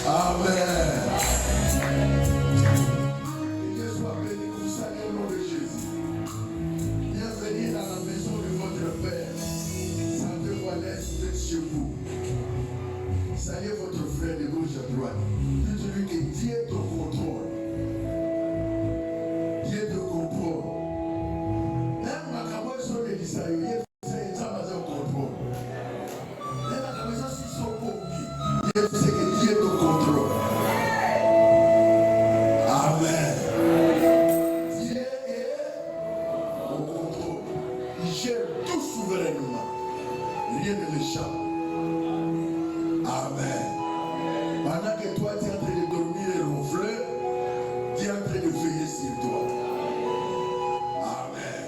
Amen. Que Dieu soit béni, vous saluez au nom de Jésus. Bienvenue dans la maison de votre Père. Sentez vous à l'aise, vous êtes chez vous. Saluez votre frère de gauche à droite. Dites-lui que Dieu est au contrôle. Dieu est au contrôle. Même ma caméra sur les Israéliens, c'est ça au contrôle. Même ma caméra sur son pompier. Dieu sait que Dieu est au contrôle. Amen. Dieu est au contrôle. Il gère tout souverainement. Rien ne l'échappe. Amen. Pendant que toi tu es en train de dormir et ronfler, Dieu est en train de veiller sur toi. Amen.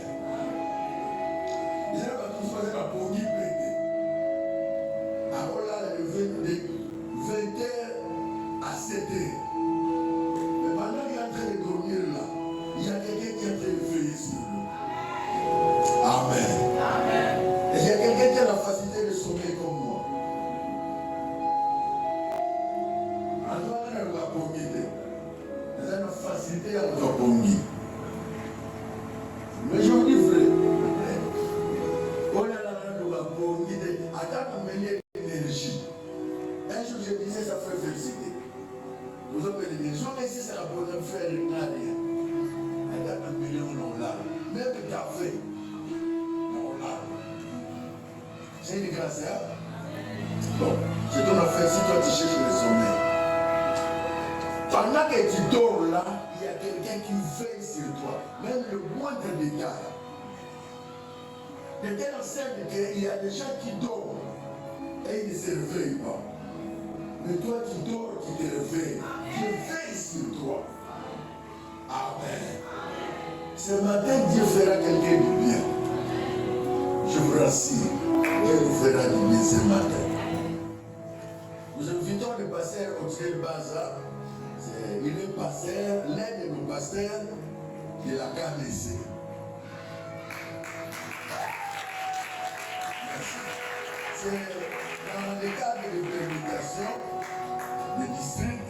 Il va tout faire la bonne idée. Alors là, il est de 20h à 7h. Mais pendant qu'il est en train de dormir là, il y a quelqu'un qui est en train de veiller sur lui. Amen. Amen. Et il y a quelqu'un qui a la facilité de sommeil comme moi. Facilité à votre bonnie. Mais je vous dis vrai, on a la bonnie, attends de mener l'énergie. Un jour je disais ça fait féliciter. Vous avez l'énergie, mais si c'est la bonne faire rien. Attends de mener on l'a. Même le café, on l'a. C'est une grâce. Bon, c'est ton affaire si toi tu cherches le sommeil. Pendant que tu dors là, il y a quelqu'un qui veille sur toi, même le moindre détail. De telle sorte qu'il y a des gens qui dorment et ils ne se réveillent pas. Mais toi tu dors, tu te réveilles. Dieu veille sur toi. Amen. Ce matin, Dieu fera quelqu'un du bien. Je vous rassure, Dieu nous fera du bien ce matin. Nous invitons le pasteur Otiel Baza. Il est pasteur, l'un de nos pasteurs de la KDC. C'est dans le cadre de prédication du district,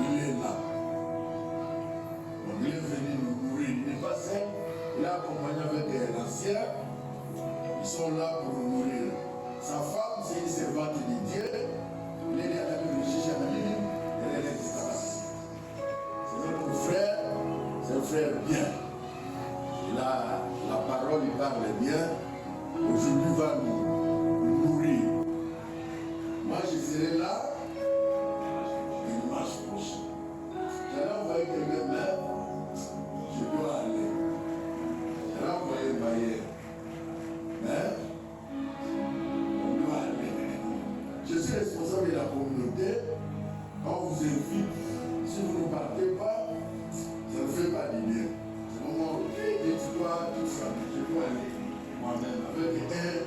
il est là. Donc il est venu nous nourrir. Il n'est pas seul, il a accompagné avec l'ancien. Ils sont là pour nous nourrir. Sa femme, c'est une servante de Dieu. Il est à la Bible, elle est distancée. C'est notre frère, c'est un frère bien. Il a la parole, il parle bien. Aujourd'hui, il va nous nourrir. Moi, je serai là dimanche prochain. J'allais envoyer quelqu'un, mais je dois aller. J'allais envoyer Bayer. Mais on doit aller. Je suis responsable de la communauté. Quand on vous invite, si vous ne partez pas, ça ne fait pas du bien. C'est le moment où tu dois tout ça. Je dois aller moi-même avec un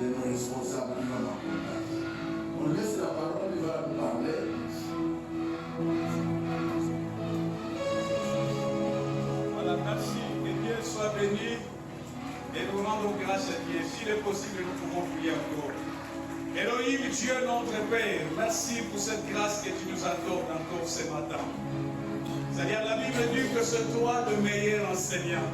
de nos responsables qui va m'accompagner. On laisse la parole, il va nous parler. Voilà, merci. Que Dieu soit béni. Et nous rendons grâce à Dieu. S'il est possible, nous pouvons prier encore. Elohim, Dieu notre Père, merci pour cette grâce que tu nous accordes encore ce matin. Seigneur, la Bible dit que c'est toi le meilleur enseignant.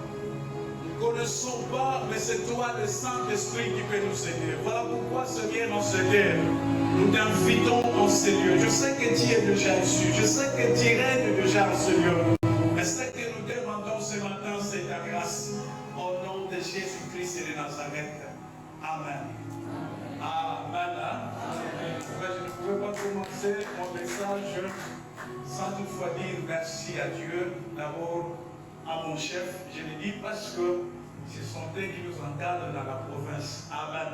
Nous ne connaissons pas, mais c'est toi le Saint-Esprit qui peut nous aider. Voilà pourquoi, Seigneur, en ce lieu, nous t'invitons en ce lieu. Je sais que tu es déjà ici. Je sais que tu règnes déjà en ce lieu. Mais ce que nous demandons ce matin, c'est ta grâce. Au nom de Jésus-Christ et de Nazareth. Amen. Amen. Je ne pouvais pas commencer mon message sans toutefois dire merci à Dieu. D'abord à mon chef, je le dis parce que ce sont eux qui nous encadrent dans la province. Amen.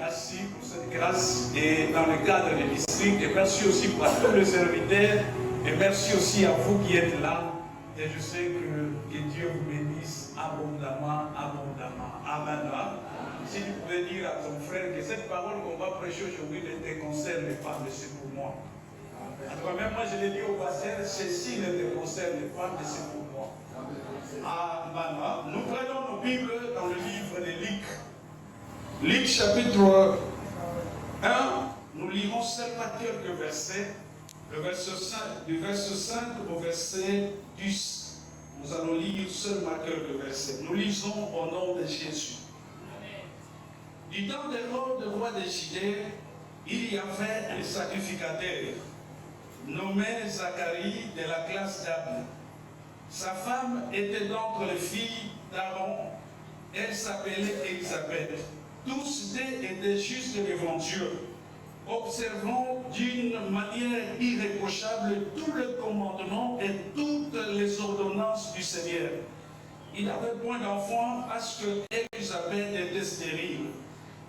Merci pour cette grâce et dans le cadre du district. Et merci aussi pour tous les serviteurs. Et merci aussi à vous qui êtes là. Et je sais que Dieu vous bénisse abondamment, abondamment. Amen. Si tu pouvais dire à ton frère que cette parole qu'on va prêcher aujourd'hui ne te concerne pas, mais c'est pour moi. En tout cas, même moi je l'ai dit au pasteur, ceci ne te concerne pas, mais c'est pour moi. Amen. Nous prenons nos Bibles dans le livre de Luc. Luc chapitre 1, Nous lirons seulement quelques versets, du verset 5 au verset 10. Nous allons lire seulement quelques versets. Nous lisons au nom de Jésus. Du temps d'Hérode, roi de Judée, il y avait un sacrificateur nommé Zacharie de la classe d'Abia. Sa femme était d'entre les filles d'Aaron. Elle s'appelait Élisabeth. Tous deux étaient justes devant Dieu, observant d'une manière irréprochable tous les commandements et toutes les ordonnances du Seigneur. Il n'avait point d'enfant parce que Élisabeth était stérile.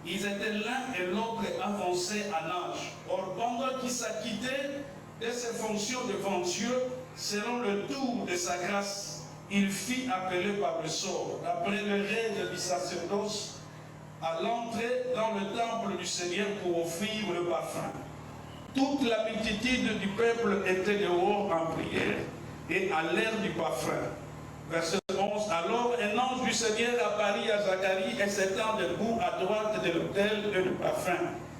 Ils étaient l'un et l'autre avancés en âge. Or, pendant qu'il s'acquittait de ses fonctions devant Dieu, selon le tour de sa grâce, il fit appeler par le sort, après le règne du sacerdoce, à l'entrée dans le temple du Seigneur pour offrir le parfum. Toute la multitude du peuple était dehors en prière et à l'heure du parfum. Verset 11. Alors un ange du Seigneur apparut à Zacharie et s'étant debout à droite de l'autel de parfum.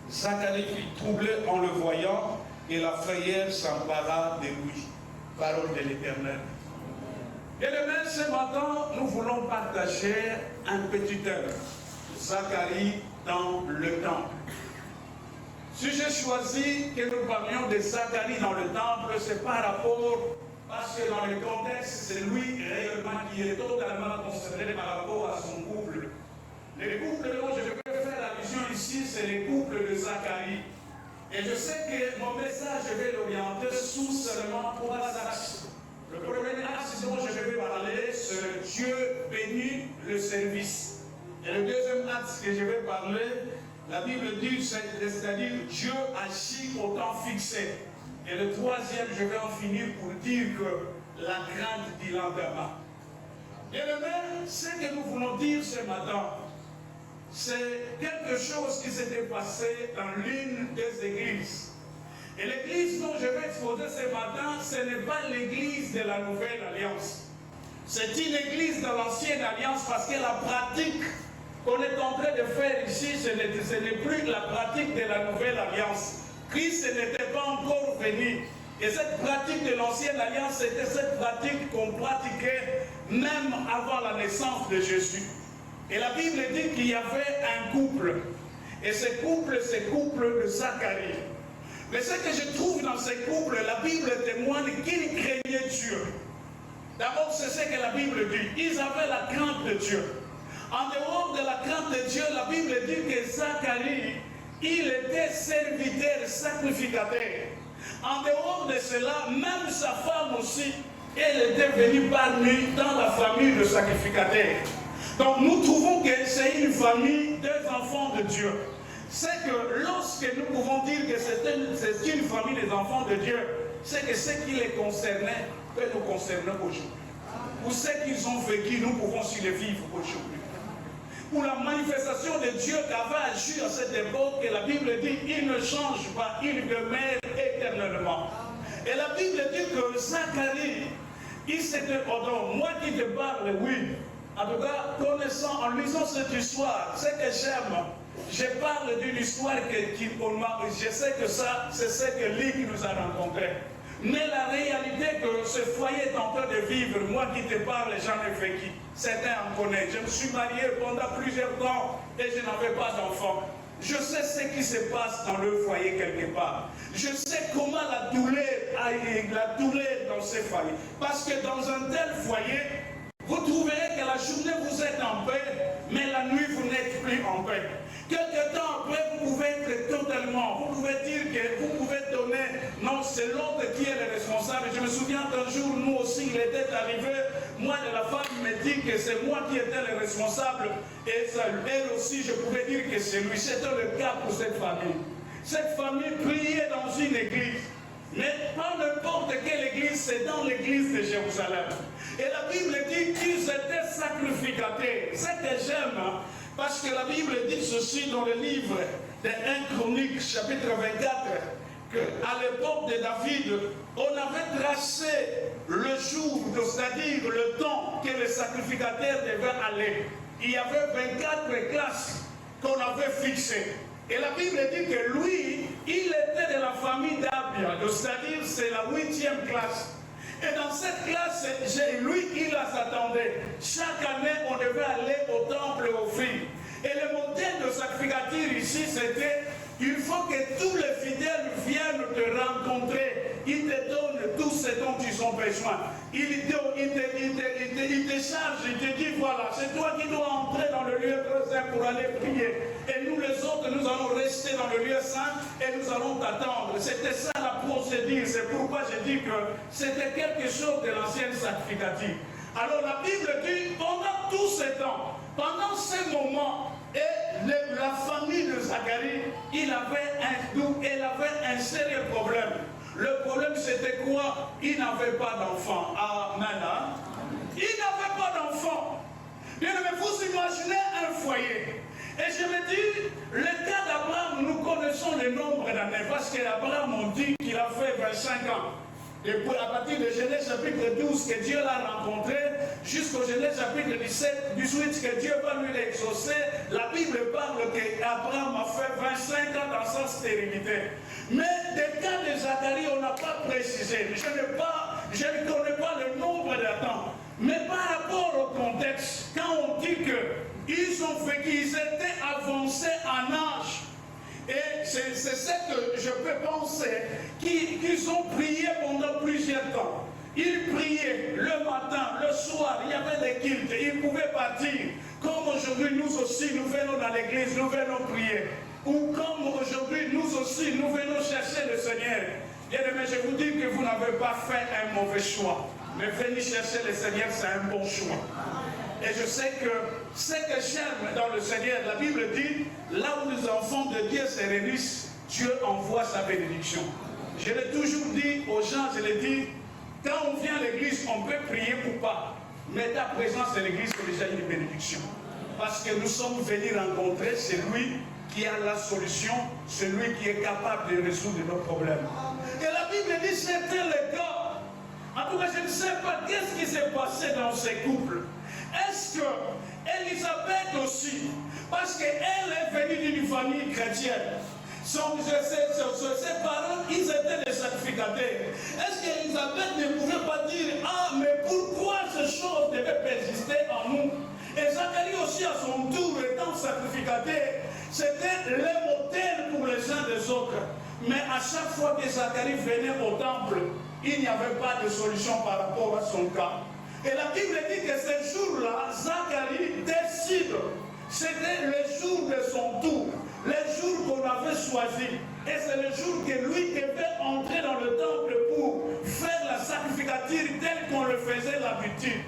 Zacharie fut troublé en le voyant et la frayeur s'empara de lui. Parole de l'Éternel. Et demain, ce matin, nous voulons partager un petit thème. Zacharie dans le temple. Si j'ai choisi que nous parlions de Zacharie dans le temple, c'est par rapport, parce que dans le contexte, c'est lui réellement qui est totalement concerné par rapport à son couple. Le couple dont je vais faire allusion ici, c'est le couple de Zacharie. Et je sais que mon message, je vais l'orienter sous seulement trois axes. Le premier axe dont je vais parler, c'est Dieu bénit le service. Et le deuxième axe que je vais parler, la Bible dit, c'est-à-dire Dieu agit au temps fixé. Et le troisième, je vais en finir pour dire que la crainte du lendemain. Et le même, ce que nous voulons dire ce matin, c'est quelque chose qui s'était passé dans l'une des églises. Et l'église dont je vais exposer ce matin, ce n'est pas l'église de la Nouvelle Alliance. C'est une église de l'Ancienne Alliance parce que la pratique qu'on est en train de faire ici, ce n'est plus la pratique de la Nouvelle Alliance. Christ n'était pas encore venu. Et cette pratique de l'Ancienne Alliance, c'était cette pratique qu'on pratiquait même avant la naissance de Jésus. Et la Bible dit qu'il y avait un couple. Et ce couple, c'est le couple de Zacharie. Mais ce que je trouve dans ce couple, la Bible témoigne qu'ils craignaient Dieu. D'abord, c'est ce que la Bible dit. Ils avaient la crainte de Dieu. En dehors de la crainte de Dieu, la Bible dit que Zacharie, il était serviteur, sacrificateur. En dehors de cela, même sa femme aussi, elle était venue parmi dans la famille de sacrificateurs. Donc nous trouvons que c'est une famille des enfants de Dieu. C'est que lorsque nous pouvons dire que c'est une famille des enfants de Dieu, c'est que ce qui les concernait peut nous concerner aujourd'hui. Pour ce qu'ils ont vécu, nous pouvons aussi le vivre aujourd'hui. Pour la manifestation de Dieu qui avait agi à cette époque, la Bible dit il ne change pas, il demeure éternellement. Et la Bible dit que Zacharie, il s'était ordonné. Moi qui te parle, oui. En tout cas, connaissant, en lisant cette histoire, ce que j'aime, je parle d'une histoire je sais que ça, c'est ce que Luc nous a rencontré. Mais la réalité que ce foyer est en train de vivre, moi qui te parle, j'en ai vécu. Certains en connaissent. Je me suis marié pendant plusieurs temps et je n'avais pas d'enfant. Je sais ce qui se passe dans le foyer quelque part. Je sais comment la douleur dans ce foyer. Parce que dans un tel foyer, vous trouverez que la journée vous êtes en paix, mais la nuit vous n'êtes plus en paix. Quelque temps après, vous pouvez être totalement, vous pouvez dire que vous pouvez donner, non, c'est l'autre qui est le responsable. Je me souviens d'un jour, nous aussi, il était arrivé, moi de la femme me dit que c'est moi qui étais le responsable, et elle aussi, je pouvais dire que c'est lui. C'était le cas pour cette famille. Cette famille priait dans une église. Mais pas n'importe quelle église, c'est dans l'église de Jérusalem. Et la Bible dit qu'ils étaient sacrificateurs. C'est que j'aime, parce que la Bible dit ceci dans le livre de 1 Chronique, chapitre 24, qu'à l'époque de David, on avait tracé le jour, c'est-à-dire le temps que les sacrificateurs devaient aller. Il y avait 24 classes qu'on avait fixées. Et la Bible dit que lui, il était de la famille d'Abia, c'est-à-dire c'est la 8e classe. Et dans cette classe, lui, il s'attendait. Chaque année, on devait aller au temple offrir. Et le modèle de sacrificature ici, c'était, il faut que tous les fidèles viennent te rencontrer. Ils te donnent tout ce dont ils ont besoin. Il te charge, il te dit, voilà, c'est toi qui dois entrer dans le lieu très saint pour aller prier. Et nous les autres, nous allons rester dans le lieu saint et nous allons t'attendre. C'était ça la procédure. C'est pourquoi j'ai dit que c'était quelque chose de l'ancienne sacrificature. Alors la Bible dit, pendant tout ce temps, pendant ces moments, et la famille de Zacharie, elle avait un sérieux problème. Le problème c'était quoi? Il n'avait pas d'enfant. Amen. Hein? Il n'avait pas d'enfant. Bien, mais vous imaginez un foyer. Et je me dis, le cas d'Abraham, nous connaissons le nombre d'années, parce qu'Abraham, on dit qu'il a fait 25 ans. Et à partir de Genèse chapitre 12, que Dieu l'a rencontré, jusqu'au Genèse chapitre 18, que Dieu va lui l'exaucer, la Bible parle qu'Abraham a fait 25 ans dans sa stérilité. Mais des cas de Zacharie, on n'a pas précisé. Je ne connais pas le nombre d'attentes. Mais par rapport au contexte, quand on dit qu'ils ont fait qu'ils étaient avancés en âge, et c'est ce que je peux penser, qu'ils ont prié pendant plusieurs temps. Ils priaient le matin, le soir, il y avait des cultes, ils pouvaient partir. Comme aujourd'hui, nous aussi, nous venons dans l'église, nous venons prier. Ou comme aujourd'hui, nous aussi, nous venons chercher le Seigneur. Bien-aimés, je vous dis que vous n'avez pas fait un mauvais choix. Mais venir chercher le Seigneur, c'est un bon choix. Et je sais que ce que j'aime dans le Seigneur, la Bible dit, là où les enfants de Dieu se réunissent, Dieu envoie sa bénédiction. Je l'ai toujours dit aux gens, je l'ai dit, quand on vient à l'église, on peut prier ou pas. Mais ta présence à l'église, c'est déjà une bénédiction. Parce que nous sommes venus rencontrer celui qui a la solution, celui qui est capable de résoudre nos problèmes. Et la Bible dit, c'était le cas. En tout cas, je ne sais pas qu'est-ce qui s'est passé dans ces couples. Est-ce que Élisabeth aussi, parce qu'elle est venue d'une famille chrétienne, ses parents, ils étaient des sacrificateurs. Est-ce qu'Élisabeth ne pouvait pas dire, ah, mais pourquoi ces choses devaient persister en nous? Et Zacharie aussi, à son tour, étant sacrificateur, c'était le modèle pour les uns des autres. Mais à chaque fois que Zacharie venait au temple, il n'y avait pas de solution par rapport à son cas. Et la Bible dit que ce jour-là, Zacharie décide. C'était le jour de son tour, le jour qu'on avait choisi. Et c'est le jour que lui devait entrer dans le temple pour faire la sacrificature telle qu'on le faisait d'habitude.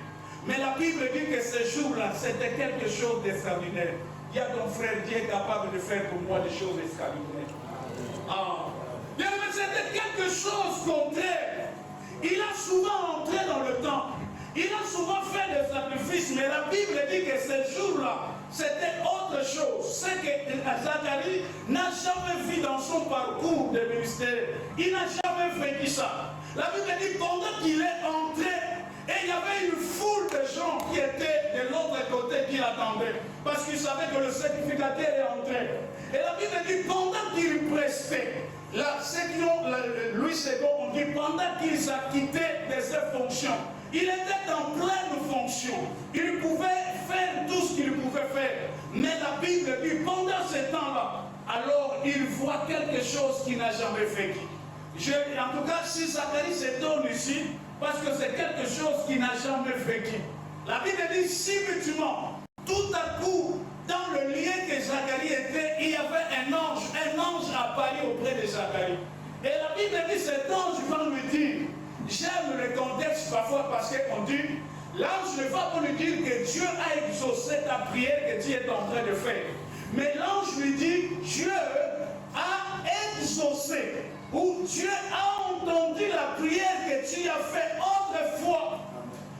Mais la Bible dit que ce jour-là, c'était quelque chose d'extraordinaire. Il y a ton frère qui est capable de faire pour moi des choses extraordinaires. Ah. Bien, mais c'était quelque chose contraire. Il a souvent entré dans le temple. Il a souvent fait des sacrifices, mais la Bible dit que ce jour-là, c'était autre chose. C'est que Zacharie n'a jamais vu dans son parcours de ministère. Il n'a jamais vécu ça. La Bible dit pendant qu'il est entré, et il y avait une foule de gens qui étaient de l'autre côté qui l'attendaient. Parce qu'ils savaient que le sacrificateur est entré. Et la Bible dit pendant qu'il prestait, là, ceux qui ont Louis II, on dit pendant qu'il s'acquittait de ses fonctions, il était en pleine fonction. Il pouvait faire tout ce qu'il pouvait faire. Mais la Bible dit, pendant ce temps-là, alors il voit quelque chose qu'il n'a jamais vécu. En tout cas, si Zacharie s'étonne ici, parce que c'est quelque chose qu'il n'a jamais vécu. La Bible dit, subitement, tout à coup, dans le lieu que Zacharie était, il y avait un ange apparu auprès de Zacharie. Et la Bible dit, cet ange va lui dire, j'aime le contexte parfois parce qu'on dit, l'ange ne va pas lui dire que Dieu a exaucé ta prière que tu es en train de faire. Mais l'ange lui dit, Dieu a exaucé, ou Dieu a entendu la prière que tu as faite autrefois.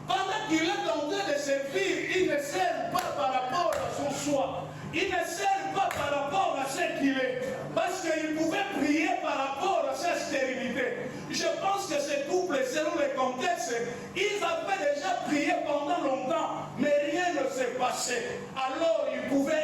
Pendant qu'il est en train de servir, il ne sert pas par rapport à son choix. Il ne sert pas par rapport à ce qu'il est. Parce qu'il pouvait prier par rapport à sa stérilité. Je pense que ces couples, selon le contexte, ils avaient déjà prié pendant longtemps, mais rien ne s'est passé. Alors ils pouvaient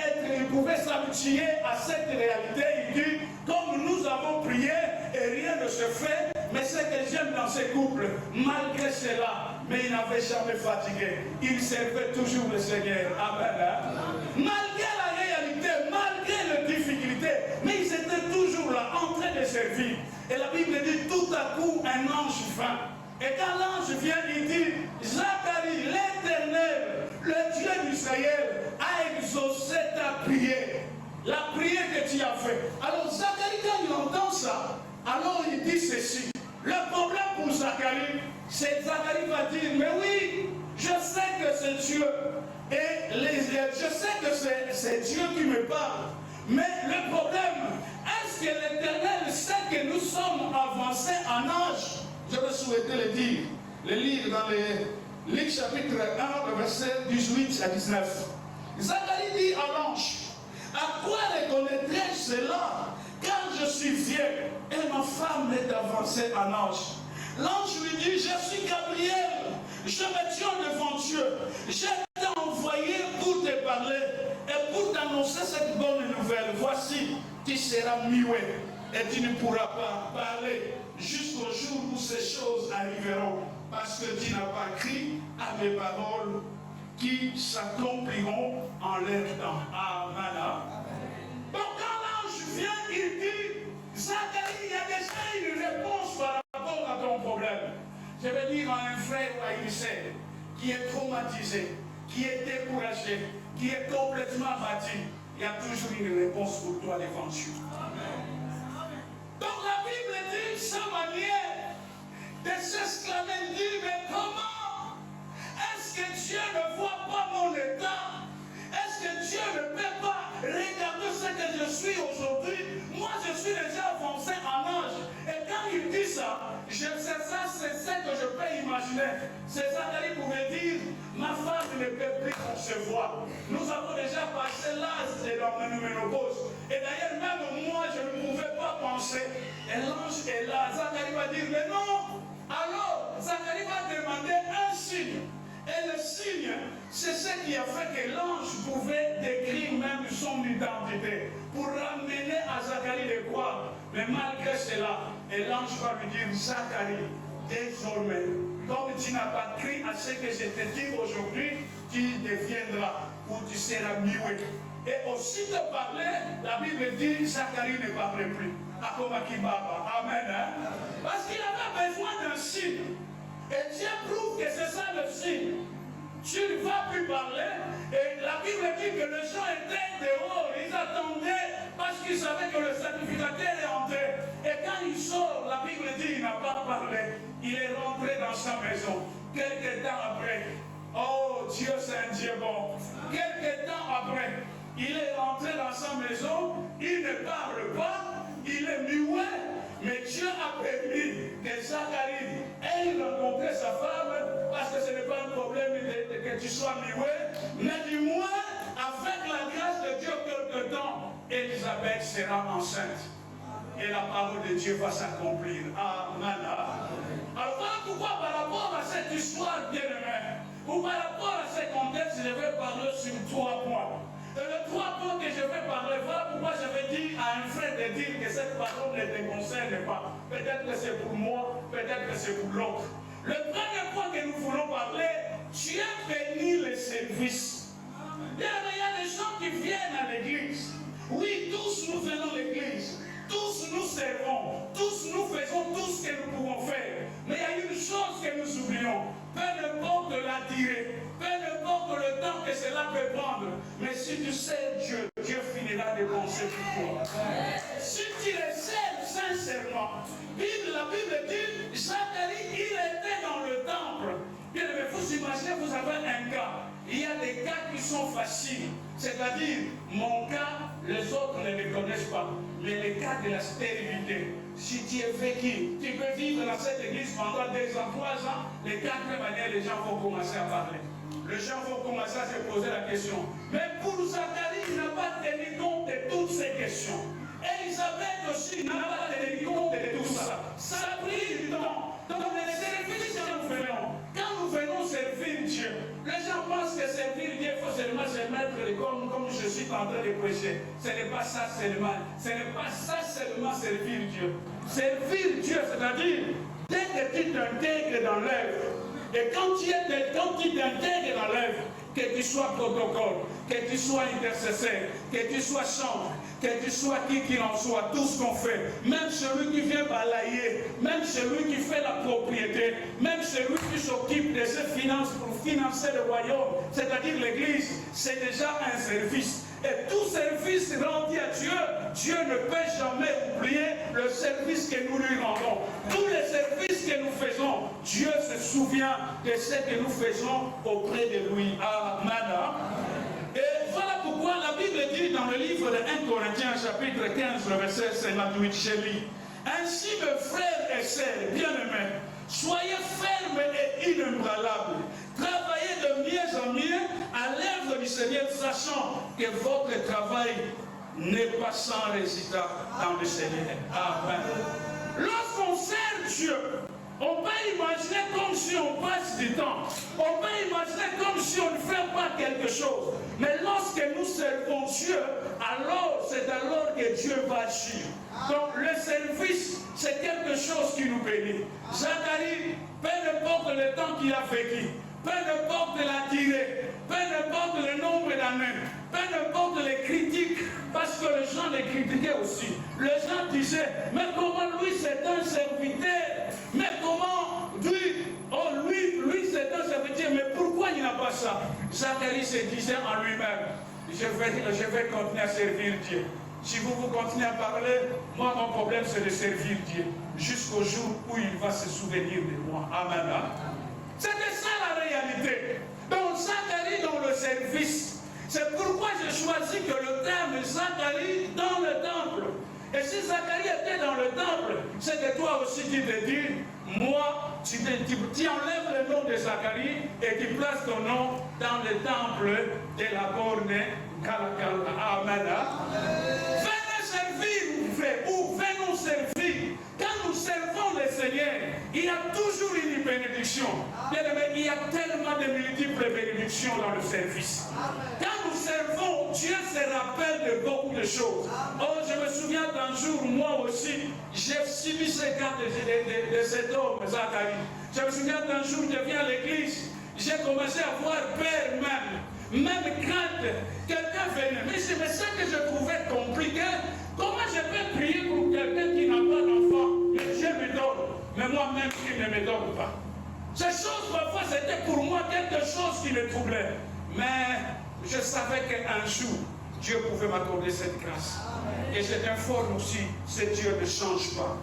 pouvait s'habituer à cette réalité. Il dit, comme nous avons prié et rien ne se fait, mais ce que j'aime dans ces couples, malgré cela, mais il n'avait jamais fatigué. Il servait toujours le Seigneur. Amen. Malgré la réalité, malgré les difficultés, mais ils étaient toujours là, en train de servir. Et la Bible dit, tout à coup, un ange vint. Et quand l'ange vient, il dit, Zacharie, l'Éternel, le Dieu d'Israël, a exaucé ta prière. La prière que tu as faite. Alors Zacharie, quand il entend ça, alors il dit ceci. Le problème pour Zacharie, c'est Zacharie va dire, mais oui, je sais que c'est Dieu. Et je sais que c'est Dieu qui me parle. Mais le problème, est-ce que l'Éternel sait que nous sommes avancés en âge? Je vais souhaiter le lire dans le Luc chapitre 1, le verset 18 à 19. Zacharie dit à l'ange, à quoi reconnaîtrai-je cela quand je suis vieux et ma femme est avancée en âge? L'ange lui dit, je suis Gabriel, je me tiens devant Dieu, je t'ai envoyé pour te parler et pour t'annoncer cette bonne nouvelle. Voici, tu seras muet et tu ne pourras pas parler jusqu'au jour où ces choses arriveront, parce que tu n'as pas cru à mes paroles qui s'accompliront en leur temps. Amen. Donc quand l'ange vient, il dit, Zacharie, il y a déjà une réponse par rapport à ton problème. Je vais dire à un frère ou à une sœur qui est traumatisé, qui est découragé, qui est complètement abattu, il y a toujours une réponse pour toi devant Dieu. Donc la Bible dit sa manière de s'exclamer, dit, mais comment est-ce que Dieu ne voit pas mon état? Est-ce que Dieu ne peut pas regarder ce que je suis aujourd'hui? Moi, je suis déjà avancé en âge. Et quand il dit ça, c'est ce que je peux imaginer. C'est Zacharie pouvait dire, ma femme ne peut plus concevoir. Nous avons déjà passé l'âge de la ménopause. Et d'ailleurs, même moi, je ne pouvais pas penser. Et l'ange est là. Zacharie va dire, mais non. Alors, Zacharie va demander un signe. Et le signe, c'est ce qui a fait que l'ange pouvait décrire même son identité pour ramener à Zacharie de croire. Mais malgré cela, et l'ange va lui dire, Zacharie, désormais, comme tu n'as pas cru à ce que je te dis aujourd'hui, tu deviendras ou tu seras muet. Et aussi de parler, la Bible dit, Zacharie ne parlait plus. Amen. Parce qu'il avait besoin d'un signe. Et Dieu prouve que c'est ça le signe. Tu ne vas plus parler. Et la Bible dit que les gens étaient dehors. Ils attendaient parce qu'ils savaient que le sacrificateur est entré. Et quand il sort, la Bible dit qu'il n'a pas parlé. Il est rentré dans sa maison. Quelques temps après, oh Dieu c'est un Dieu bon. Quelques temps après, il est rentré dans sa maison. Il ne parle pas. Il est muet. Mais Dieu a permis que Zacharie ait rencontré sa femme, parce que ce n'est pas un problème que tu sois muet, mais du moins, avec la grâce de Dieu, quelque temps, Élisabeth sera enceinte. Et la parole de Dieu va s'accomplir. Amen. Alors voilà pourquoi par rapport à cette histoire bien-aimée, ou par rapport à ce contexte, je vais parler sur 3 points. Et les 3 points que je vais parler, voilà pourquoi je vais dire à un frère de dire que cette parole ne te concerne pas. Peut-être que c'est pour moi, peut-être que c'est pour l'autre. Le premier point que nous voulons parler, Dieu bénit les services. Il y a des gens qui viennent à l'église. Oui, tous nous venons à l'église. Tous nous servons. Tous nous faisons tout ce que nous pouvons faire. Mais il y a une chose que nous oublions. Peu importe la durée, peu importe le temps que cela peut prendre, mais si tu sais Dieu, Dieu finira de penser pour toi. Si tu le sais sincèrement, la Bible dit, Zacharie, il était dans le temple. Bien, mais vous imaginez, vous avez un cas. Il y a des cas qui sont faciles. C'est-à-dire, mon cas, les autres ne le connaissent pas. Mais le cas de la stérilité, si tu es vécu, tu peux vivre dans cette église pendant 2 ans, 3 ans, les 4 années, les gens vont commencer à parler. Les gens vont commencer à se poser la question. Mais pour Zacharie, il n'a pas tenu compte de toutes ces questions. Élisabeth aussi n'a pas tenu compte de tout ça. Ça a pris du temps. Donc les services que nous faisons, quand nous venons servir Dieu, les gens pensent que servir Dieu, il faut seulement se mettre les comme je suis en train de prêcher, ce n'est pas ça seulement. Ce n'est pas ça seulement servir Dieu. Servir Dieu, c'est-à-dire, dès que tu t'intègres dans l'œuvre, et quand tu t'intègres dans l'œuvre, que tu sois protocole, que tu sois intercesseur, que tu sois chantre, que tu sois qui qu'il en soit, tout ce qu'on fait, même celui qui vient balayer, même celui qui fait la propriété, même celui qui s'occupe de ses finances pour financer le royaume, c'est-à-dire l'église, c'est déjà un service. Et tout service rendu à Dieu, Dieu ne peut jamais oublier le service que nous lui rendons. Tous les services que nous faisons, Dieu se souvient de ce que nous faisons auprès de lui. Amen. Et voilà pourquoi la Bible dit dans le livre de 1 Corinthiens, chapitre 15, le verset 58, je lis: ainsi, mes frères et sœurs bien-aimés, soyez fermes et inébranlables. Travaillez de mieux en mieux à l'œuvre du Seigneur, sachant que votre travail n'est pas sans résultat dans le Seigneur. Amen. Lorsqu'on sert Dieu, on peut imaginer comme si on passe du temps. On peut imaginer comme si on ne fait pas quelque chose. Mais lorsque nous servons Dieu, alors c'est alors que Dieu va agir. Donc le service, c'est quelque chose qui nous bénit. Zacharie, peu importe le temps qu'il a vécu, peu importe la durée, peu importe le nombre d'années, peu importe les critiques, parce que les gens les critiquaient aussi. Les gens disaient, mais comment lui c'est un serviteur? Mais comment lui c'est un serviteur? Mais pourquoi il n'a pas ça? Zacharie se disait en lui-même, je vais continuer à servir Dieu. Si vous continuez à parler, moi mon problème c'est de servir Dieu jusqu'au jour où il va se souvenir de moi. Amen. C'était ça la réalité. Donc Zacharie dans le service. C'est pourquoi j'ai choisi que le terme Zacharie dans le temple. Et si Zacharie était dans le temple, c'est que toi aussi tu te dis, moi, tu enlèves le nom de Zacharie et tu places ton nom dans le temple de la borne Galakal. Amen. Venez servir, frère, ou venons servir. Quand nous servons le Seigneur, il y a toujours une bénédiction. Il y a tellement de multiples bénédictions dans le service. Quand nous servons, Dieu se rappelle de beaucoup de choses. Oh, je me souviens d'un jour, moi aussi, j'ai suivi ces cas de cet homme, Zacharie. Je me souviens d'un jour, je viens à l'église, j'ai commencé à avoir peur même crainte. Quelqu'un venait, mais c'est ça que je trouvais compliqué. Comment je peux prier pour quelqu'un qui n'a pas d'enfant? Mais Dieu me donne, mais moi-même, il ne me donne pas. Ces choses, parfois, c'était pour moi quelque chose qui me troublait. Mais je savais qu'un jour, Dieu pouvait m'accorder cette grâce. Et c'est informe aussi, ce Dieu ne change pas.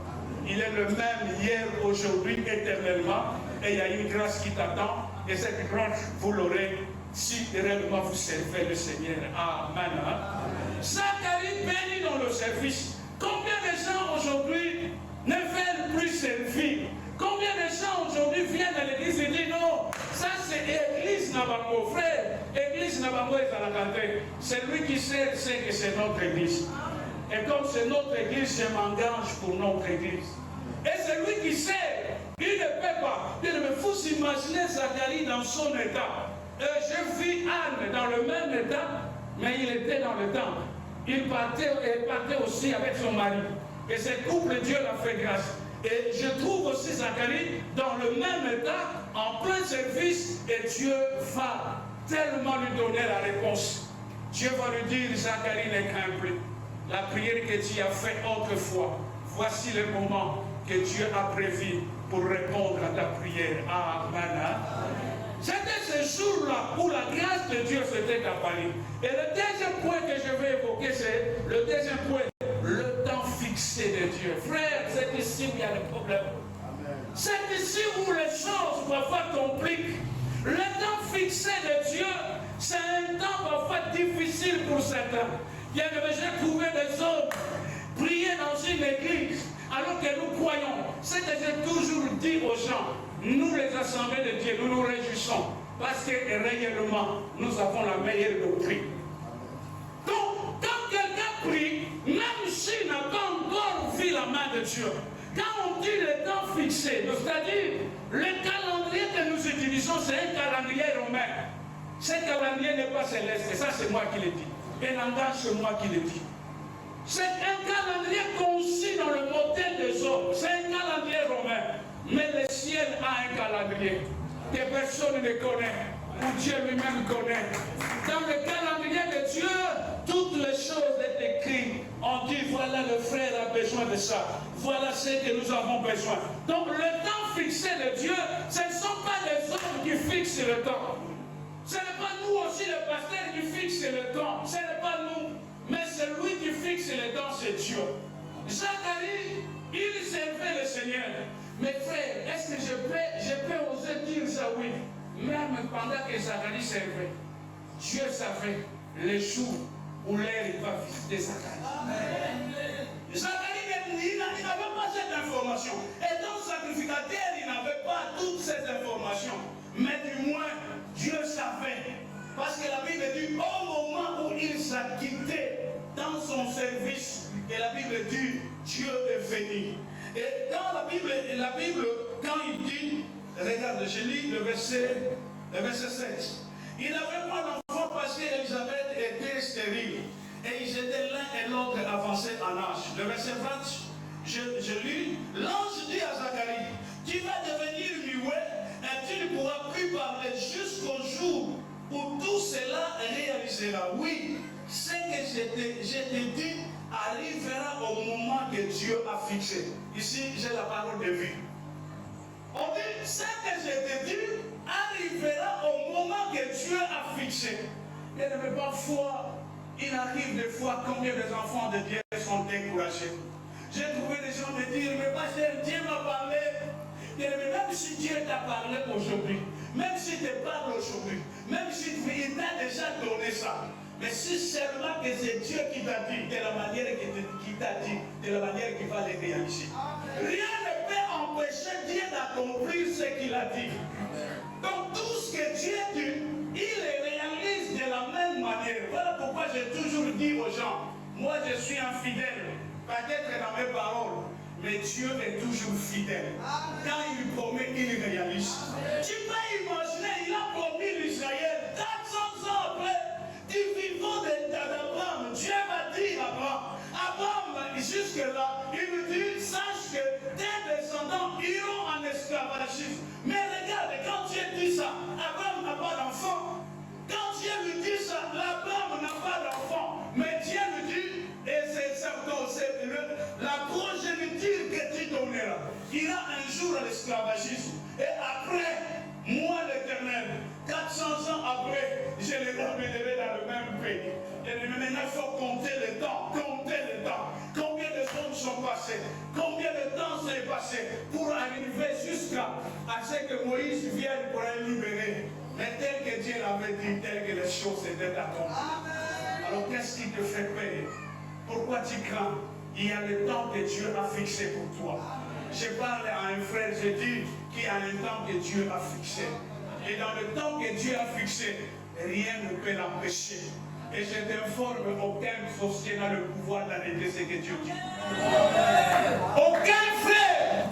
Il est le même hier, aujourd'hui, éternellement. Et il y a une grâce qui t'attend. Et cette grâce, vous l'aurez si réellement vous servez le Seigneur. Amen. Zacharie béni dans le service. Combien de gens aujourd'hui ne veulent plus servir? Combien de gens aujourd'hui viennent à l'église et disent non, ça c'est l'église Nabango, frère. Église Nabango est à la cantine. Celui qui sait que c'est notre église. Et comme c'est notre église, je m'engage pour notre église. Et celui qui sait, il ne peut pas. Il ne faut s'imaginer Zacharie dans son état. Je vis Anne dans le même état, mais il était dans le temple. Il partait aussi avec son mari. Et ce couple, Dieu l'a fait grâce. Et je trouve aussi Zacharie dans le même état, en plein service, et Dieu va tellement lui donner la réponse. Dieu va lui dire, Zacharie ne crains plus. La prière que tu as faite autrefois, voici le moment que Dieu a prévu pour répondre à ta prière. Amen. C'était ce jour-là où la grâce de Dieu s'était apparue. Et le deuxième point que je vais évoquer, c'est le deuxième point, le temps fixé de Dieu. Frère, c'est ici où il y a le problème. C'est ici où les choses parfois compliquent. Le temps fixé de Dieu, c'est un temps parfois difficile pour certains. Bien que j'ai trouvé des hommes prier dans une église alors que nous croyons. C'est que j'ai toujours dit aux gens, nous les assemblées de Dieu, nous nous réjouissons parce que réellement nous avons la meilleure doctrine. Donc, quand quelqu'un prie, même s'il n'a pas encore vu la main de Dieu, quand on dit le temps fixé, c'est-à-dire le calendrier que nous utilisons, c'est un calendrier romain. Ce calendrier n'est pas céleste, et ça c'est moi qui le dis. Et langage, c'est moi qui le dis. C'est un calendrier conçu dans le modèle des hommes. C'est un calendrier romain. Mais le ciel a un calendrier que personne ne connaît, ou Dieu lui-même connaît. Dans le calendrier de Dieu, toutes les choses sont écrites. On dit, voilà, le frère a besoin de ça. Voilà ce que nous avons besoin. Donc le temps fixé de Dieu, ce ne sont pas les hommes qui fixent le temps. Ce n'est pas nous aussi, le pasteur, qui fixe le temps. Ce n'est pas nous. Mais celui qui fixe le temps, c'est Dieu. Zacharie, il servait le Seigneur. Mes frères, est-ce que je peux oser dire ça? Oui. Même pendant que Zacharie servait, Dieu savait les jours où l'air va visiter Zacharie. Zacharie, il n'avait pas cette information. Étant sacrificateur, il n'avait pas toutes ces informations. Mais du moins, Dieu savait. Parce que la Bible dit, au moment où il s'acquittait dans son service, et la Bible dit, Dieu est venu. Et dans la Bible, quand il dit, regarde, je lis le verset 16. Il n'avait pas d'enfant parce qu'Élisabeth était stérile. Et ils étaient l'un et l'autre avancés en âge. Le verset 20, je lis, l'ange dit à Zacharie, tu vas devenir muet et tu ne pourras plus parler jusqu'au jour où tout cela réalisera. Oui, ce que je te dis arrivera au moment que Dieu a fixé. Ici, j'ai la parole de vie. On dit, ce que je te dis arrivera au moment que Dieu a fixé. Et parfois, il arrive des fois combien des enfants de Dieu sont découragés. J'ai trouvé des gens me dire, mais pasteur, Dieu m'a parlé. Même si Dieu t'a parlé aujourd'hui, même s'il te parle aujourd'hui, même s'il t'a déjà donné ça, mais si seulement que c'est Dieu qui t'a dit, de la manière qu'il t'a dit, de la manière qu'il va les réaliser. Rien ne peut empêcher Dieu d'accomplir ce qu'il a dit. Donc tout ce que Dieu dit, il le réalise de la même manière. Voilà pourquoi j'ai toujours dit aux gens, moi je suis infidèle, peut-être dans mes paroles. Mais Dieu est toujours fidèle. Quand il promet, il réalise. Tu peux imaginer, il a promis l'Israël 400 ans après du vivant d'Abraham. Dieu m'a dit à Abraham. Abraham, jusque-là, il me dit, sache que tes descendants iront en esclavagisme. Mais regarde, quand Dieu dit ça, Abraham n'a pas d'enfant. Quand Dieu lui dit ça, Abraham n'a pas d'enfant. Mais Dieu lui dit, et c'est la progéniture que tu donneras. Il a un jour à l'esclavagisme. Et après, moi l'Éternel, 400 ans après, je les ramènerai dans le même pays. Et maintenant, il faut compter le temps. Compter le temps. Combien de temps sont passés? Combien de temps s'est passé pour arriver jusqu'à ce que Moïse vienne pour les libérer? Mais tel que Dieu l'avait dit, tel que les choses étaient accomplies. Alors qu'est-ce qui te fait peur? Pourquoi tu crains? Il y a le temps que Dieu a fixé pour toi. Je parle à un frère, je dis qu'il y a un temps que Dieu a fixé. Et dans le temps que Dieu a fixé, rien ne peut l'empêcher. Et je t'informe, aucun sorcier n'a le pouvoir d'arrêter ce que Dieu dit. Aucun frère.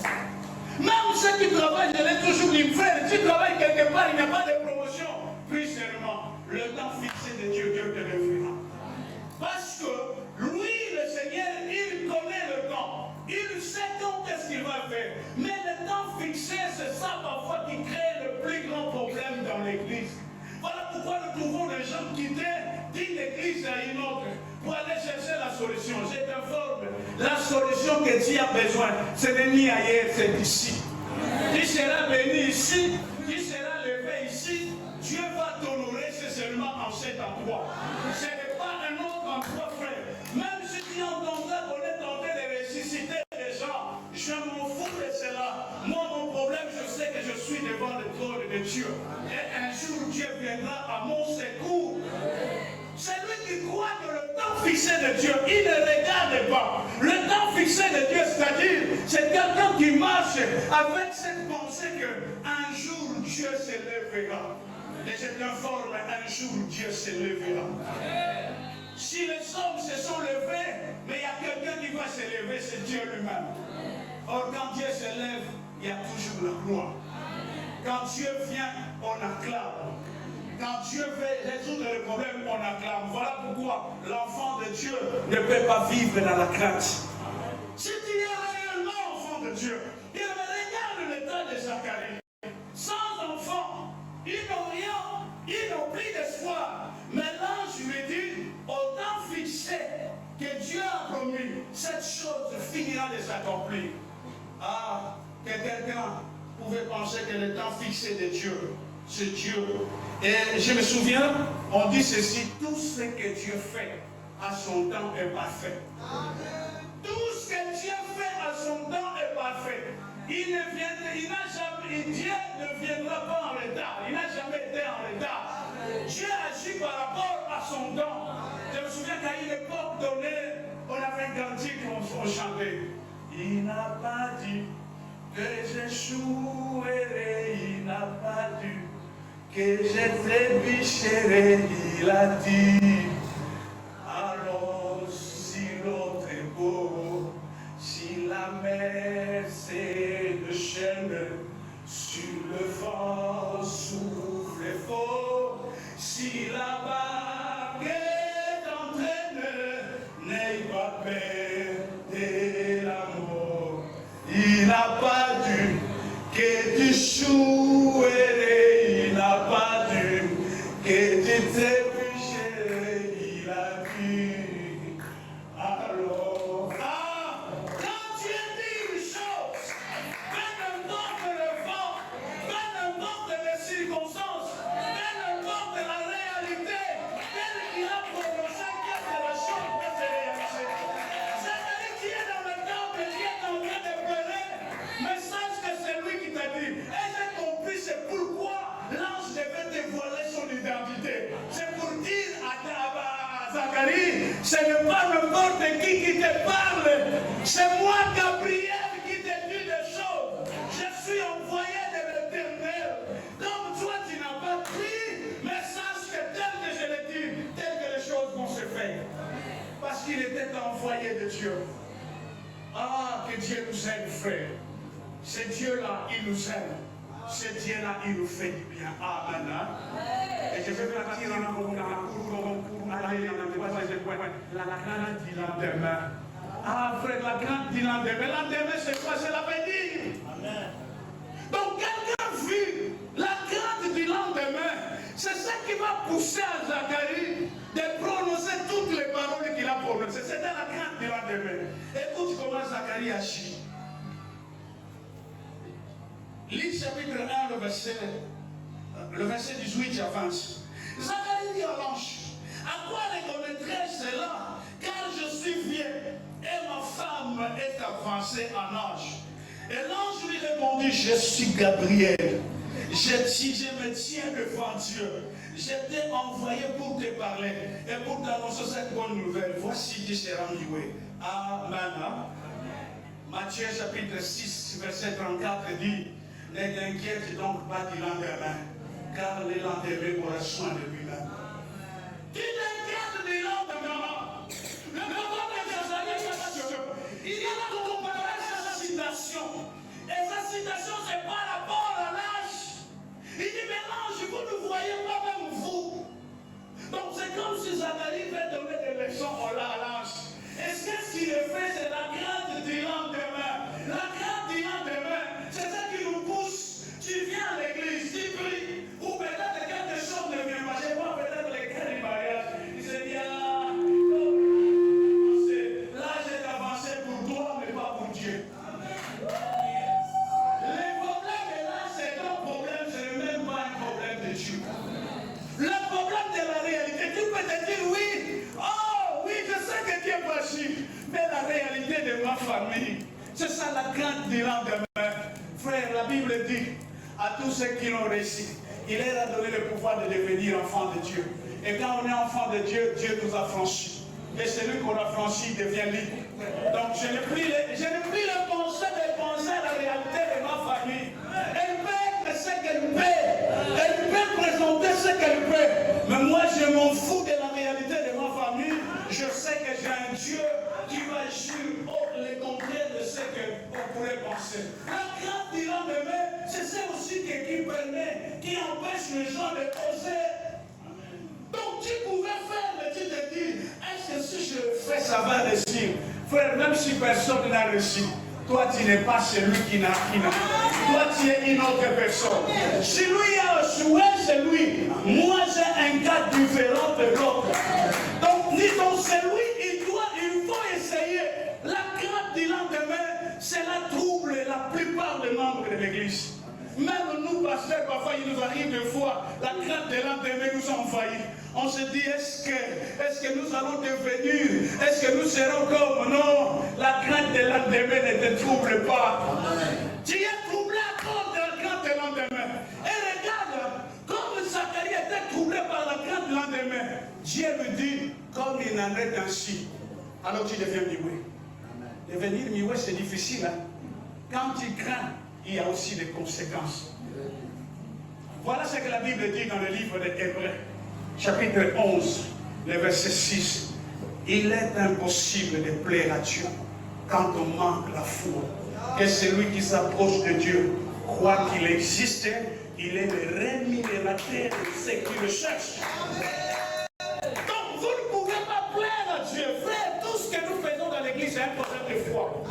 Même ceux qui travaillent, je l'ai toujours dit, frère, tu travailles quelque part, il n'y a pas de promotion. Puis seulement, le temps fixé de Dieu, Dieu te le fera. Parce que lui, le Seigneur, il connaît le temps. Il sait quand est-ce qu'il va faire. Mais le temps fixé, c'est ça parfois qui crée le plus grand problème dans l'église. Voilà pourquoi nous trouvons des gens quitter d'une église à une autre pour aller chercher la solution. Je t'informe, la solution que tu as besoin, ce n'est ni ailleurs, c'est ici. Tu seras béni ici, tu seras levé ici. Dieu va t'honorer, c'est seulement en cet endroit. Ce n'est pas un autre endroit, frère. Même si tu entendras qu'on est tenté de ressusciter des gens, je m'en fous de cela. Moi, mon problème, je sais que je suis devant le trône de Dieu. Et un jour, Dieu viendra à mon secours. Celui qui croit que le temps fixé de Dieu, il ne regarde pas. Le temps fixé de Dieu, c'est-à-dire, c'est quelqu'un qui marche avec cette pensée qu'un jour, Dieu se lèvera. Et je t'informe, un jour, Dieu se lèvera. Si les hommes se sont levés, mais il y a quelqu'un qui va se lever, c'est Dieu lui-même. Or, quand Dieu se lève, il y a toujours la gloire. Quand Dieu vient, on acclame. Quand Dieu veut résoudre le problème, on acclame. Voilà pourquoi l'enfant de Dieu ne peut pas vivre dans la crainte. Si tu es réellement enfant de Dieu, il regarde l'état de Zacharie. Sans enfant, ils n'ont rien, ils n'ont plus d'espoir. Mais l'ange lui dit, au temps fixé que Dieu a promis, cette chose finira de s'accomplir. Ah, que quelqu'un pouvait penser que le temps fixé de Dieu, c'est Dieu. Et je me souviens, on dit ceci, tout ce que Dieu fait à son temps est parfait. Tout ce que Dieu fait à son temps est parfait. Dieu ne viendra pas en retard. Il n'a jamais été en retard. Dieu agit par rapport à son temps. Je me souviens qu'à une époque donnée, on avait un cantique qu'on chantait. Il n'a pas dit que j'échouerai, il n'a pas dit que je trébucherai, il a dit. Alors, si l'autre est beau, si la mer c'est de chaîne, sur le vent souffle fort, si la barque t'entraîne, n'aie pas peur de la mort. Il n'a pas dû que tu chouerais, il n'a pas dû que tu trébucherais, il a dit. Alors, quand Dieu dit une chose, peu importe le vent, peu importe les circonstances, peu importe la réalité, tel qu'il a prononcé que la chose peut se réaliser. C'est-à-dire qui est dans le temple, qui est en train de pleurer, mais sache que c'est lui qui t'a dit. Et j'ai compris, c'est pourquoi l'ange devait dévoiler son identité. C'est pour dire à Zacharie, ce n'est pas n'importe qui te parle, c'est moi, Gabriel, qui te dit des choses. Je suis envoyé de l'Éternel. Comme toi, tu n'as pas pris, mais sache que tel que je l'ai dit, tel que les choses vont se faire. Parce qu'il était envoyé de Dieu. Ah, que Dieu nous aime, frère. Ce Dieu-là, il nous aime. Ce Dieu-là, il nous fait du bien. Amen. Et je vais partir pour aller dans le troisième point. La crainte du lendemain. Ah, frère, la crainte du lendemain. Lendemain, c'est quoi? C'est l'avenir. Amen. Donc, quelqu'un vit la crainte du lendemain. C'est ça qui va pousser à Zacharie de prononcer toutes les paroles qu'il a prononcées. C'était la crainte du lendemain. Écoute comment Zacharie agit. Lis chapitre 1, le verset 18, j'avance. Zacharie dit à l'ange, à quoi reconnaîtrai-je cela? Car je suis vieux et ma femme est avancée en âge. Et l'ange lui répondit, je suis Gabriel. Je me tiens devant Dieu. J'étais envoyé pour te parler et pour t'annoncer cette bonne nouvelle. Voici qui sera joué. Amen. Matthieu chapitre 6, verset 34 dit, ne t'inquiète donc pas du lendemain, car le lendemain aura soin de lui-même. Tu t'inquiètes du lendemain. Le problème de Zacharie, il a comparé sa citation. Et sa citation, c'est par rapport à l'âge. Il dit, mais l'âge, vous ne voyez pas même vous. Donc c'est comme si Zacharie veut donner des leçons à l'âge. Et ce qu'il fait, c'est la crainte du lendemain. La crainte du lendemain, c'est ça qui nous pousse. Tu viens à l'église, tu pries, ou peut-être quelque chose ne vient pas. Je vois peut-être les cas du mariage. Il se dit, l'âge est avancé pour toi, mais pas pour Dieu. Le problème de l'âge, c'est ton problème, ce n'est même pas un problème de Dieu. Le problème de la réalité, tu peux te dire oui, oh oui, je sais que Dieu est possible, mais la réalité de ma famille, c'est ça la crainte du lendemain. Frère, la Bible dit à tous ceux qui l'ont réussi, il leur a donné le pouvoir de devenir enfants de Dieu. Et quand on est enfant de Dieu, Dieu nous a franchis. Et celui qu'on a franchi devient libre. Donc je n'ai plus le penser de penser à la réalité de ma famille. Elle peut être ce qu'elle peut. Elle peut présenter ce qu'elle peut. Mais moi je m'en fous de la réalité de ma famille. Je sais que j'ai un Dieu qui va agir le contraire de ce qu'on pourrait penser. La crainte du lendemain, c'est ça aussi qui permet, qui empêche les gens de poser ça va réussir. Frère, même si personne n'a réussi, toi tu n'es pas celui qui n'a. Toi tu es une autre personne. Si lui a échoué, c'est lui. Moi j'ai un cas différent de l'autre. Donc c'est lui, il faut essayer. La crainte du lendemain, c'est la trouble la plupart des membres de l'église. Même nous, pasteurs, parfois il nous arrive des fois, la crainte de lendemain nous envahit. On se dit, est-ce que nous allons devenir, est-ce que nous serons comme? Non, la crainte de lendemain ne te trouble pas. Tu es troublé à cause de la crainte de lendemain. Et regarde, comme Zacharie était troublé par la crainte de lendemain, Dieu lui dit, comme il en est ainsi, alors tu deviens mioué. Devenir mioué, c'est difficile. Hein? Quand tu crains, il y a aussi des conséquences. Voilà ce que la Bible dit dans le livre des Hébreux, chapitre 11, le verset 6. Il est impossible de plaire à Dieu quand on manque la foi. Et celui qui s'approche de Dieu croit qu'il existe, il est le rémunérateur de ceux qui le cherchent. Donc vous ne pouvez pas plaire à Dieu. Frère, tout ce que nous faisons dans l'église, c'est un problème de foi.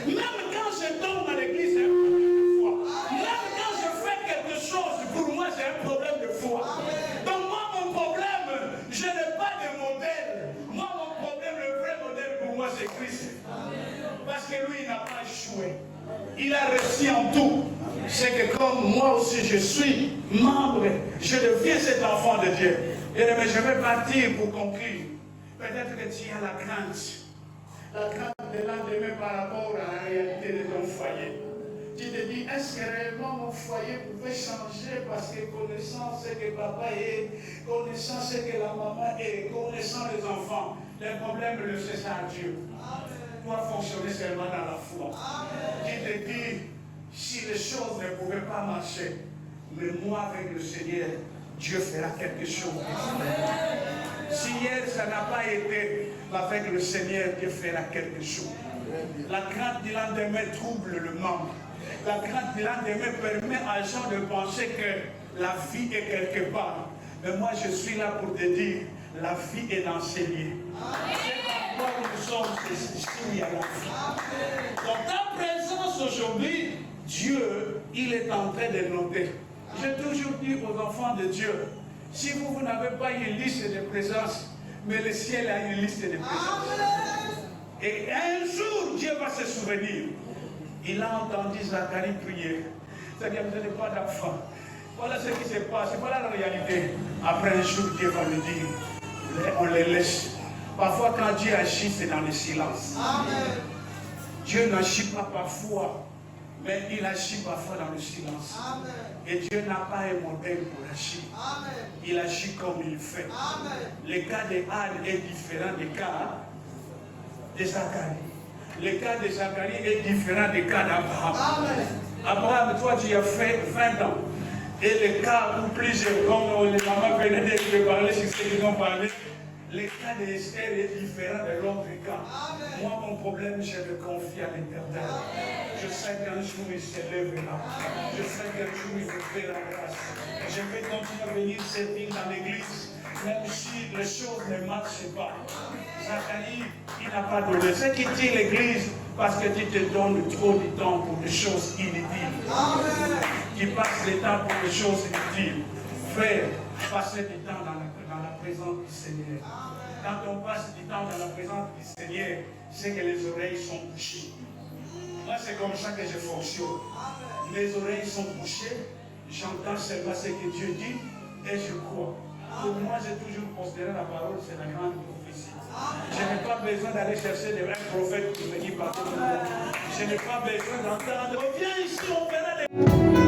Même quand je tombe dans l'église, c'est un problème de foi. Même quand je fais quelque chose, pour moi, c'est un problème de foi. Donc moi, mon problème, je n'ai pas de modèle. Moi, mon problème, le vrai modèle pour moi, c'est Christ. Parce que lui, il n'a pas échoué. Il a réussi en tout. C'est que comme moi aussi, je suis membre, je deviens cet enfant de Dieu. Et mais je vais partir pour conclure. Peut-être que tu as la crainte. La crainte de lendemain par rapport à la réalité de ton foyer. Tu te dis, est-ce que réellement mon foyer pouvait changer parce que connaissant ce que papa est, connaissant ce que la maman est, connaissant les enfants, les problèmes le cessent à Dieu. Doit fonctionner seulement dans la foi. Tu te dis, si les choses ne pouvaient pas marcher, mais moi avec le Seigneur, Dieu fera quelque chose. Si hier ça n'a pas été, avec le Seigneur, Dieu fera quelque chose. La crainte du lendemain trouble le membre. La crainte du lendemain permet à gens de penser que la vie est quelque part. Mais moi je suis là pour te dire, la vie est dans ces lieux. C'est pourquoi nous sommes ici où il y a la vie. Donc ta présence aujourd'hui, Dieu, il est en train de noter. J'ai toujours dit aux enfants de Dieu, si vous n'avez pas une liste de présence, mais le ciel a une liste de présence. Et un jour, Dieu va se souvenir. Il a entendu Zacharie prier. C'est-à-dire, vous n'avez pas d'enfant. Voilà ce qui se passe. Voilà la réalité. Après un jour, Dieu va le dire. On les laisse. Parfois, quand Dieu agit, c'est dans le silence. Amen. Dieu n'agit pas parfois, mais il agit parfois dans le silence. Amen. Et Dieu n'a pas un modèle pour agir. Amen. Il agit comme il fait. Amen. Le cas de Anne est différent du cas de Zacharie. Le cas de Zacharie est différent du cas d'Abraham. Abraham, toi tu as fait 20 ans. Et le cas où plusieurs, comme les mamans venaient de parler sur ce qu'ils ont parlé, le cas d'Esther est différent de l'autre cas. Amen. Moi, mon problème, je le confie à l'Éternel. Je sais qu'un jour, il se lèvera. Je sais qu'un jour, il me fait la grâce. Je vais continuer à venir servir dans l'église, même si les choses ne marchent pas. Zacharie, il n'a pas donné. Ce qui tient l'église, parce que tu te donnes trop de temps pour des choses inutiles. Tu passes le temps pour des choses inutiles. Frère, passez du temps dans la présence du Seigneur. Quand on passe du temps dans la présence du Seigneur, c'est que les oreilles sont bouchées. Moi, c'est comme ça que je fonctionne. Mes oreilles sont bouchées, j'entends seulement ce que Dieu dit et je crois. Pour moi, j'ai toujours considéré la parole, c'est la grande prophétie. Je n'ai pas besoin d'aller chercher un prophète pour venir parler de moi. Je n'ai pas besoin d'entendre. Viens ici, on verra des...